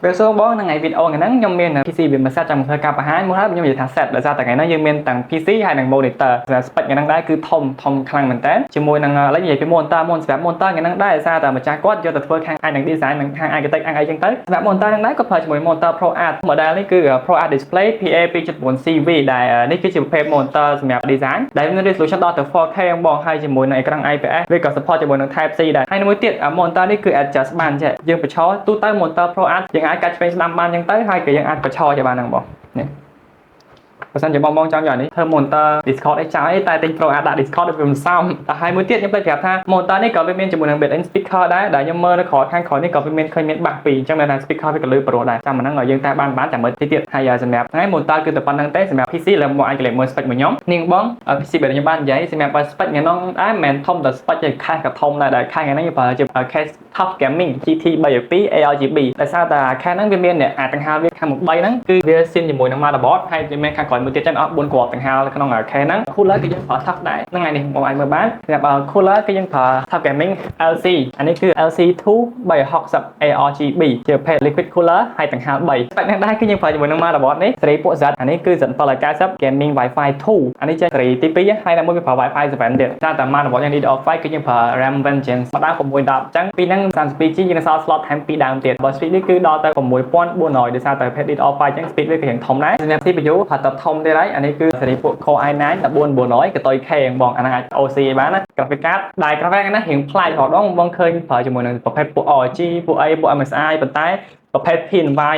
វាសួរបងថ្ងៃវីដេអូហ្នឹងខ្ញុំមាន PC វាមិនសិតចាំធ្វើការបង្ហាញមកហើយខ្ញុំនិយាយថា set ដោយសារតែថ្ងៃហ្នឹងយើងមានទាំង PC ហើយនិង monitor សម្រាប់ spec ហ្នឹងដែរគឺធំខ្លាំងមែនតើជាមួយនឹងឥឡូវនិយាយពី monitor សម្រាប់ monitor ថ្ងៃហ្នឹងដែរដោយសារតែម្ចាស់គាត់យកទៅធ្វើខាងអាចនឹង design និងខាង architect អីចឹងទៅសម្រាប់ monitor ហ្នឹងដែរគាត់ប្រើជាមួយ monitor Pro Art model នេះគឺ Pro Art Display PA 2.9 CV ដែលនេះគឺជាប្រភេទ monitor សម្រាប់ design ដែលមាន resolution ដល់ទៅ 4K បងហើយជាមួយនឹងអេក្រង់ IPS វាក៏ support ជាមួយនឹង Type C ដែរហើយមួយទៀត monitor នេះគឺ adjust បានចេះយើងបញ្ឈរទូទៅ monitor Pro Art យើងអាចកាត់ឆ្វេងស្ដាំបានចឹងទៅហើយក៏យើងអាចបញ្ឈរជាបានហ្នឹងបងនេះបើសិនជាបងចង់យកនេះធ្វើ monitor Discord អីចោលតែទិញ Pro Art ដាក់ Discord វាមិនសមតែហើយមួយទៀតខ្ញុំប្រាប់ថា monitor នេះក៏វាមានជាមួយនឹង built-in speaker ដែរដែលខ្ញុំមើលនៅខាងក្រោយនេះក៏វាមានឃើញមានបាសពីរអញ្ចឹងមានថា speaker វាក៏លឺប្រួលដែរចាំអាហ្នឹងឲ្យយើងតែបានចាំមើលទៀតហើយសម្រាប់ថ្ងៃ monitor គឺតែប៉ុណ្្នឹងទេសម្រាប់ PC លើមកអាចកលេចមើល spec មួយខ្ញុំនាងបង PC បើខ្ញុំបាននិយាយសម្រាប់ spec ថ្ងៃនោះដែរមិនមែនធំតែ spec ទេខេសក៏ធំដែរខេសថ្ងៃហ្នឹងខ្ញុំប្រើជា case Top Gaming GT 312 ARGB ដោយសារតែខេសហ្នឹងវាមានអាទាំងហាលវាខាងមុខ3ហ្នឹងគឺវាស៊ីនជាមួយនឹង motherboard ហើយវាមានខាងក្រោយមួយទៀតចឹងអត់4គ្រាប់ទាំងហាលក្នុងខេសហ្នឹង cooler គឺយើងប្រើ Top ដែរហ្នឹងហើយនេះបងអាចមើលបានសម្រាប់ cooler គឺយើងប្រើ Top Gaming LC អានេះគឺ LC2 360 ARGB ជាប្រភេទ liquid cooler ហើយទាំងហាល3 spec ហ្នឹងដែរគឺយើងប្រើជាមួយនឹង motherboard នេះសេរីពួក Z អានេះគឺ Z790 Gaming Wi-Fi 2 អានេះជាសេរីទី2ហើយតែមួយវាប្រើ Wi-Fi 7 ទៀតតែ motherboard យ៉ាង DDR5 គឺយើងប្រើ RAM Vengeance មកដល់610អញ្ចឹងពីហ្នឹង 32GB យើងនៅសល់ slot ថែម2ដើមទៀតបើ speed នេះគឺដល់ទៅ6400ដោយសារតែប្រភេទ DDR5 អញ្ចឹង speed វាក៏យ៉ាងធំដែរសម្រាប់ CPU ហត់ទៅធំទៀតហើយអានេះគឺសេរីពួក Core i9 14900កតុយ K បងអាហ្នឹងអាច OC បានណា graphic card ដែល graphic ហ្នឹងរៀងប្លែកម្ដងបងឃើញប្រើជាមួយនឹងប្រភេទពួក ROG ពួក A ពួក MSI ប៉ុន្តែប្រភេទ PNY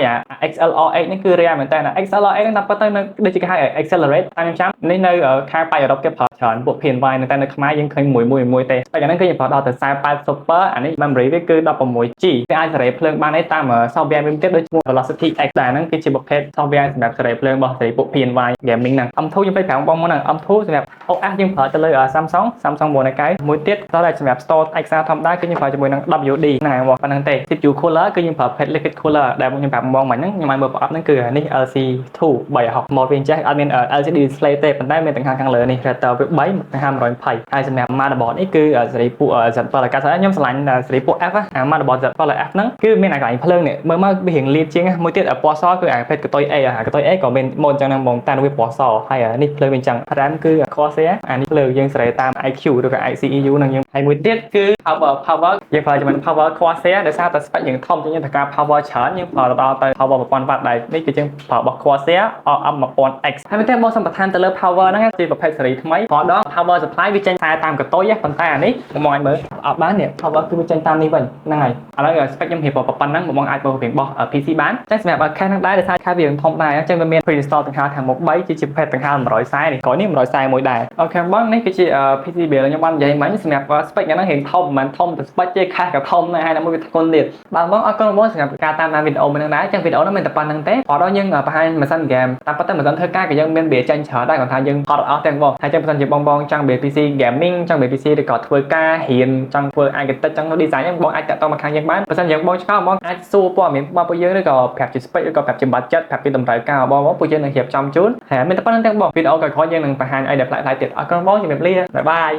XLR8 នេះគឺ rare មែនតើ XLR8 ហ្នឹងតែប៉ុន្តែដូចជាគេហៅ accelerate តាមខ្ញុំចាំនេះនៅខាងប៉ៃអឺរ៉ុបគេប្រើច្រើនពួក PNY តែនៅខ្មែរយើងឃើញមួយទេតែហ្នឹងគឺយើងប្រើដល់ទៅ48 super អានេះ memory វាគឺ 16GB វាអាចសេរីភ្លើងបានឯតាម software មួយទៀតដូចឈ្មោះ Velocity X ដែលហ្នឹងគឺជាប្រភេទ software សម្រាប់សេរីភ្លើងរបស់សេរីពួក PNY gaming ហ្នឹង M2 ខ្ញុំពេចប្រាប់បងហ្នឹង M2 សម្រាប់ OS យើងប្រើទៅលើ Samsung 199មួយទៀតតោះតែសម្រាប់ store Exa ធម្មតាគឺយើងប្រើជាមួយនឹង WD ហ្នឹងហើយបងប៉ុណ្្នឹងទេ CPU cooler គឺយើងប្រើប្រភេទ liquid cooler ដែលខ្ញុំប្រាប់បងមិញហ្នឹងខ្ញុំឲ្យមើលប្រអប់ហ្នឹងគឺនេះ LC2 360 mod វាអញ្ចឹងអត់មាន LCD display ទេប៉ុន្តែមានទាំងខាងលើនេះ rater វា3ទាំង520ហើយសម្រាប់ motherboard នេះគឺសេរីពួក Z790 ខ្ញុំឆ្លាញ់សេរីពួក F អា motherboard Z7F ហ្នឹងគឺមានអាកន្លែងភ្លើងនេះមើលមកវារៀងលាតជាងមួយទៀតពណ៌សគឺអាប្រភេទកតុយ A កតុយ A ក៏មាន mode អញ្ចឹងហ្នឹងបងតែវាពណ៌សហើយនេះភ្លើងវាអញ្ចឹង RAM គឺ Corsair អានេះភ្លើងយើងសេរីតាម IQ ឬក៏ ICEU ហ្នឹងយើងហើយមួយទៀតគឺ power យើងប្រើជាមួយ power Corsair ដោយសារតែ spec យើងធំជាងត្រូវការ power ច្រើនយើងប្រើដល់ទៅ power 1000W ដែរនេះគឺយើងប្រើរបស់ Corsair RM1000X ហើយមែនទេបងសម្បត្តិទៅលើ power ហ្នឹងជាប្រភេទសេរីថ្មីព្រោះដល់ power supply វាចេញតែតាមកតុយប៉ុន្តែអានេះបងឲ្យមើលអត់បាននេះ power គឺវាចេញតាមនេះវិញហ្នឹងហើយឥឡូវ spec ខ្ញុំរៀបប៉ុណ្ណឹងបងអាចមើលពីរបស់ PC បានតែសម្រាប់ case ហ្នឹងដែរដោយសារ case វាធំដែរអញ្ចឹងវាមាន pre-install ទាំងខាងមុខ3ជាប្រភេទទាំងខាង140នេះក្រោយនេះ140មួយដែរអូខេបងនេះគឺជា PC build ខ្ញុំបាននិយាយមិញសម្រាប់ spec ហ្នឹងរៀងធំមិនធំតែ spec ជា case ក៏ធំដែរហើយមួយវាធ្ងន់ទៀតបាទបងអរគុណបងសម្រាប់ការតាមដានវីដេអូមួយហ្នឹងដែរអញ្ចឹងវីដេអូហ្នឹងមិនតែប៉ុណ្្នឹងទេព្រោះដល់យើងបង្ហាញម៉ាស៊ីន game តាមពិតទៅម៉ាស៊ីនធ្វើការក៏យើងមានវាចេញច្រើនដែរគាត់ថាយើងថតអស់ទាំងបងហើយចឹងបើសិនជាបងចង់វា PC gaming ចង់វា PC ឬក៏ធ្វើការរៀនចង់ធ្វើ architect ចង់ design ហ្នឹងបងអាចតាក់ទងមកខាងយើងបានបើសិនជាបងឆ្ងល់បងអាចសួរព័ត៌មានរបស់ពួកយើងឬក៏ប្រាប់ជា spec ឬក៏ប្រាប់ជា budget ប្រាប់ពីតម្រូវការរបស់បងពួកយើងនឹងរៀបចំជូនហើយមានតែប៉ុណ្្នឹងទាំងបងវីដេអូក្រោយៗយើងនឹងបង្ហាញអីដែលប្លែកៗទៀតអរគុណបងជំរាបលាបាយបាយ